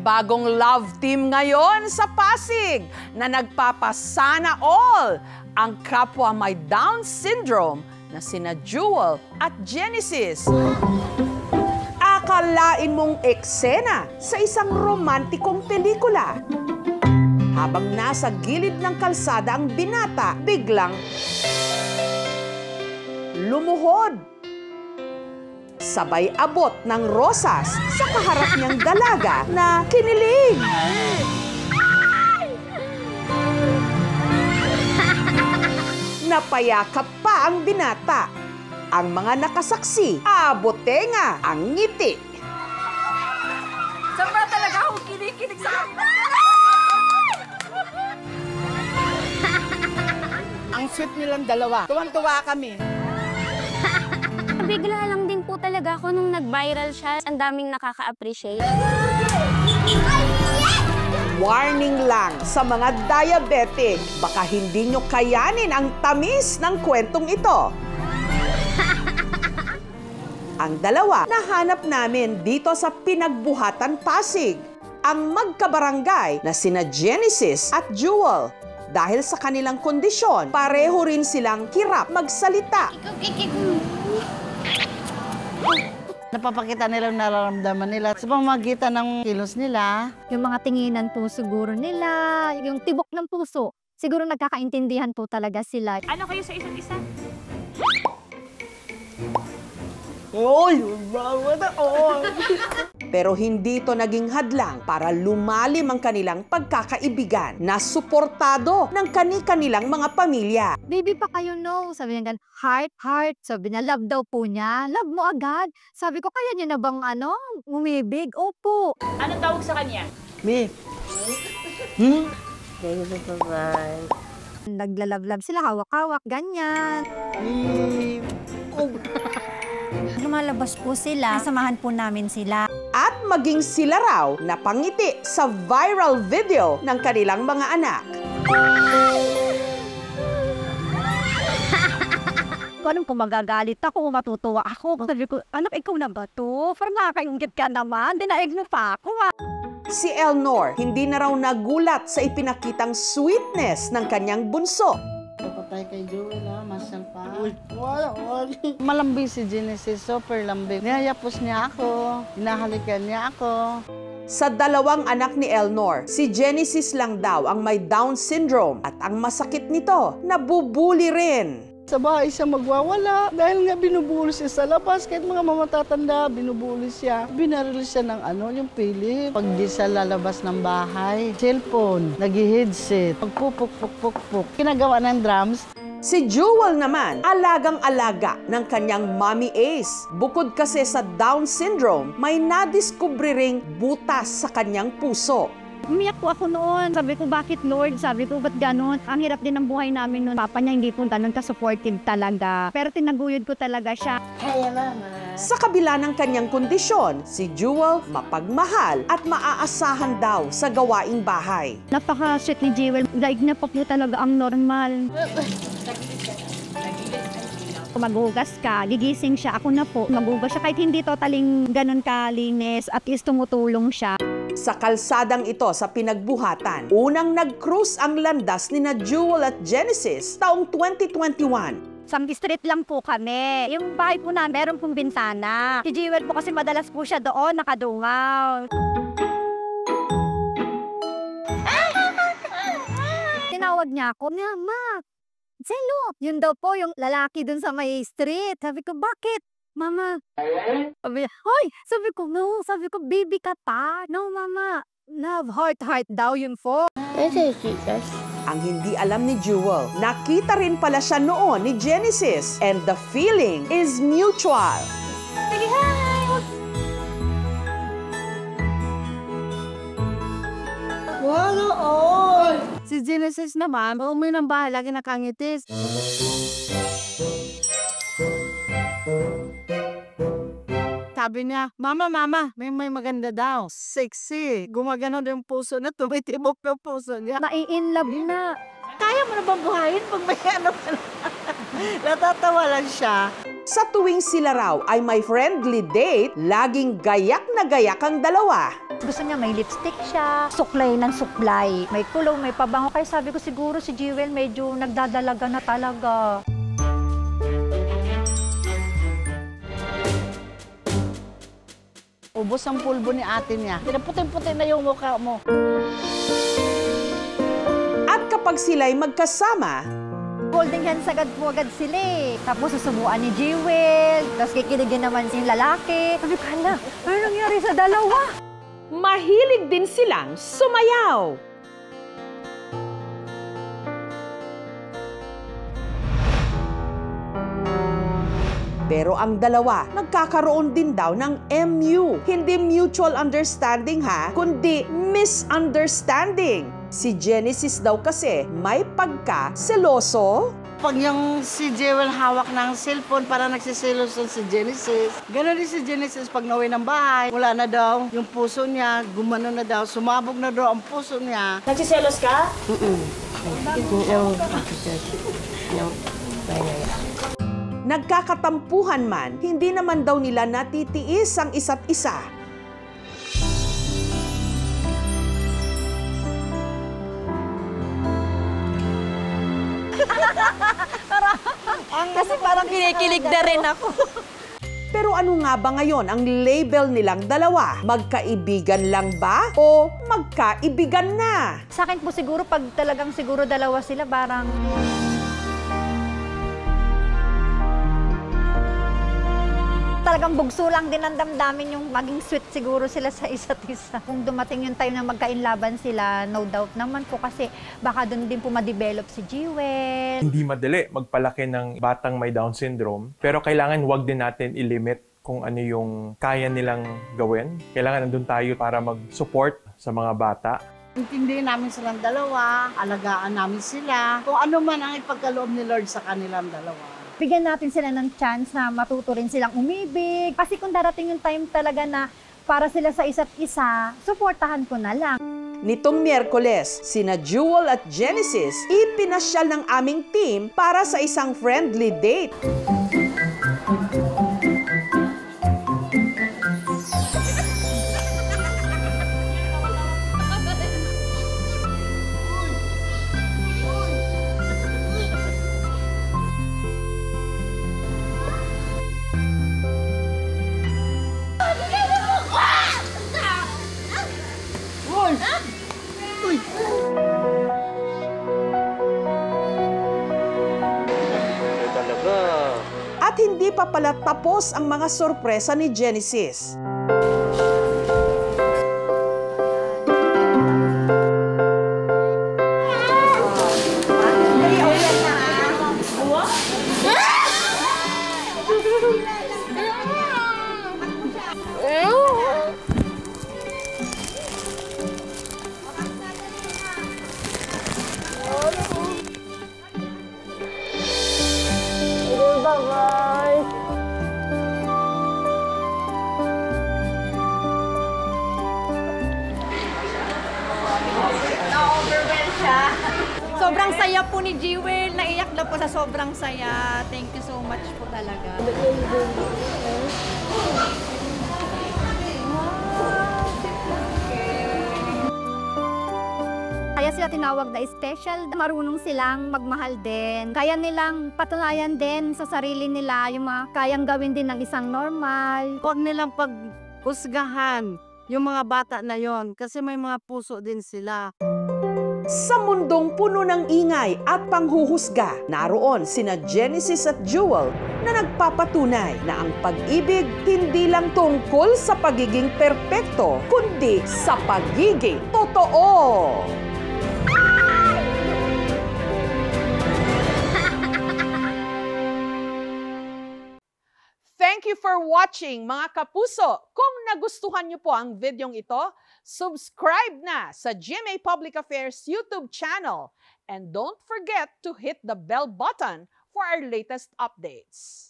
bagong love team ngayon sa Pasig na nagpapasana all ang kapwa may Down syndrome na sina Jewel at Genesis. Akalain mong eksena sa isang romantikong pelikula. Habang nasa gilid ng kalsada ang binata, biglang lumuhod. Sabay abot ng rosas sa kaharap niyang dalaga na kinilig. Napayakap pa ang binata. Ang mga nakasaksi, abotenga ang ngiti. Sobra talaga akong kinikinig sa kanila. Ang sweet nilang dalawa. Tuwang-tuwa kami. Bigla lang din po talaga ako nung nag-viral siya. Ang daming nakaka-appreciate. Warning lang sa mga diabetic. Baka hindi nyo kayanin ang tamis ng kwentong ito. Ang dalawa, nahanap namin dito sa Pinagbuhatan, Pasig. Ang magkabarangay na sina Genesis at Jewel. Dahil sa kanilang kondisyon, pareho rin silang hirap magsalita. Napapakita nila ang nararamdaman nila sa pamamagitan ng kilos nila. Yung mga tinginan po siguro nila, yung tibok ng puso, siguro nagkakaintindihan po talaga sila. Ano kayo sa isa't isa? Oy, bawa na Pero hindi ito naging hadlang para lumalim ang kanilang pagkakaibigan na suportado ng kani-kanilang mga pamilya. Baby pa kayo, no? Sabi niya ganun, heart, heart. Sabi niya, love daw po niya. Love mo agad. Sabi ko, kaya niya na bang umibig? Opo. Anong tawag sa kanya? Me. Naglalove-love sila, hawak-hawak, ganyan. Lumalabas po sila, samahan po namin sila. At maging sila raw napangiti sa viral video ng kanilang mga anak. Anong kung magagalit ako, matutuwa ako. Sabi ko, anak, ikaw na ba to? Parang nakakaingit ka naman, dinaig mo pa ako. Si Elnor hindi na raw nagulat sa ipinakitang sweetness ng kanyang bunso. Patay kay Joel, masal pa. Malambing si Genesis, super lambing. Niyayapos niya ako, hinahalikan niya ako. Sa dalawang anak ni Elnor, si Genesis lang daw ang may Down syndrome at ang masakit nito, nabubuli rin. Sa bahay siya magwawala dahil nga binubuli siya sa labas. Kahit mga mamatatanda, binubuli siya. Binaril siya ng yung Philip. Pag di siya lalabas ng bahay, cellphone, nag-headset, pagpupuk-puk-puk-puk. Kinagawa ng drums. Si Jewel naman, alagang-alaga ng kanyang Mommy Ace. Bukod kasi sa Down syndrome, may nadiskubre ring butas sa kanyang puso. Umiyak po ako noon. Sabi ko, bakit Lord? Sabi ko, ba't ganon? Ang hirap din ng buhay namin noon. Papa niya hindi po ganun ka-supportive talaga. Pero tinaguyod ko talaga siya. Kaya mama. Sa kabila ng kanyang kondisyon, si Jewel mapagmahal at maaasahan daw sa gawaing bahay. Napaka-sweet ni Jewel. Daig niya pa po talaga ang normal. Kung maghugas ka, gigising siya. Ako na po, maghugas siya. Kahit hindi totaling ganun kalinis, at least tumutulong siya. Sa kalsadang ito sa Pinagbuhatan, unang nag-cruise ang landas ni na Jewel at Genesis taong 2021. Sa street lang po kami. Yung bahay po na meron pong bintana. Si Jewel po kasi madalas po siya doon, nakadungaw. Tinawag niya ako, Mama, Zelo. Yun daw po yung lalaki dun sa may street. Sabi ko, bakit? Mama. Sabi niya, hoy! Sabi ko, no. Sabi ko, baby ka pa. No, Mama. Love, heart, heart daw yun po. Ang hindi alam ni Jewel, nakita rin pala siya noon ni Genesis and the feeling is mutual. Sige, hi! Wala, oy! Si Genesis naman, umuwi ng bahay, lagi nakangitis. Sabi niya, Mama, may maganda daw. Sexy. Gumagano yung puso na, tumitibok yung puso niya. Nai-inlove na. Kaya mo na bang buhayin pag may ano ka na? Natatawa lang siya. Sa tuwing sila raw ay may friendly date, laging gayak na gayak ang dalawa. Gusto niya may lipstick siya, suklay ng suklay. May kulong, may pabango. Kaya sabi ko siguro si Jewel medyo nagdadalaga na talaga. Ubos ang pulbo ni ate niya. Puti-puti na yung mukha mo. At kapag sila'y magkasama, Holding hands agad po agad sila eh. Tapos susubuan ni Jewel, tapos kikiligin naman yung lalaki. Sabi ko, hala, ano nangyari sa dalawa? mahilig din silang sumayaw. Pero ang dalawa, nagkakaroon din daw ng MU. Hindi mutual understanding ha, kundi misunderstanding. Si Genesis daw kasi may pagka-seloso. Pag yung si Jewel hawak ng cellphone para nagsiselos si Genesis. Ganon din si Genesis pag nauwi ng bahay. Wala na daw yung puso niya, gumano na daw, sumabog na daw ang puso niya. Nagsiselos ka? Nagkakatampuhan man, hindi naman daw nila natitiis ang isa't isa. Kasi parang kinikilig na rin ako. Pero ano nga ba ngayon ang label nilang dalawa? Magkaibigan lang ba o magkaibigan na? Sa akin po siguro, pag talagang siguro dalawa sila, parang... Talagang bugso lang din ang damdamin yung maging sweet siguro sila sa isa't isa. Kung dumating yung time na magkainlaban sila, no doubt naman po kasi baka doon din po ma-develop si Jewel. Hindi madali magpalaki ng batang may Down syndrome, pero kailangan wag din natin i-limit kung ano yung kaya nilang gawin. Kailangan nandun tayo para mag-support sa mga bata. Intindihin namin silang dalawa, alagaan namin sila. Kung ano man ang ipagkaloob ni Lord sa kanilang dalawa. Bigyan natin sila ng chance na matuto rin silang umibig. Kasi kung darating yung time talaga na para sila sa isa't isa, suportahan ko na lang. Nitong Miyerkules, sina Jewel at Genesis ipinasyal ng aming team para sa isang friendly date. At hindi pa pala tapos ang mga sorpresa ni Genesis. Sobrang saya po ni Jewel. Naiyak na po sa sobrang saya. Thank you so much po talaga. Kaya sila tinawag na special. Marunong silang magmahal din. Kaya nilang patunayan din sa sarili nila yung mga kayang gawin din ng isang normal. Huwag nilang paghusgahan yung mga bata na yon kasi may mga puso din sila. Sa mundong puno ng ingay at panghuhusga, naroon sina Genesis at Jewel na nagpapatunay na ang pag-ibig hindi lang tungkol sa pagiging perpekto, kundi sa pagiging totoo. Thank you for watching, mga kapuso. Kung nagustuhan niyo po ang videong ito, subscribe na sa GMA Public Affairs YouTube channel. And don't forget to hit the bell button for our latest updates.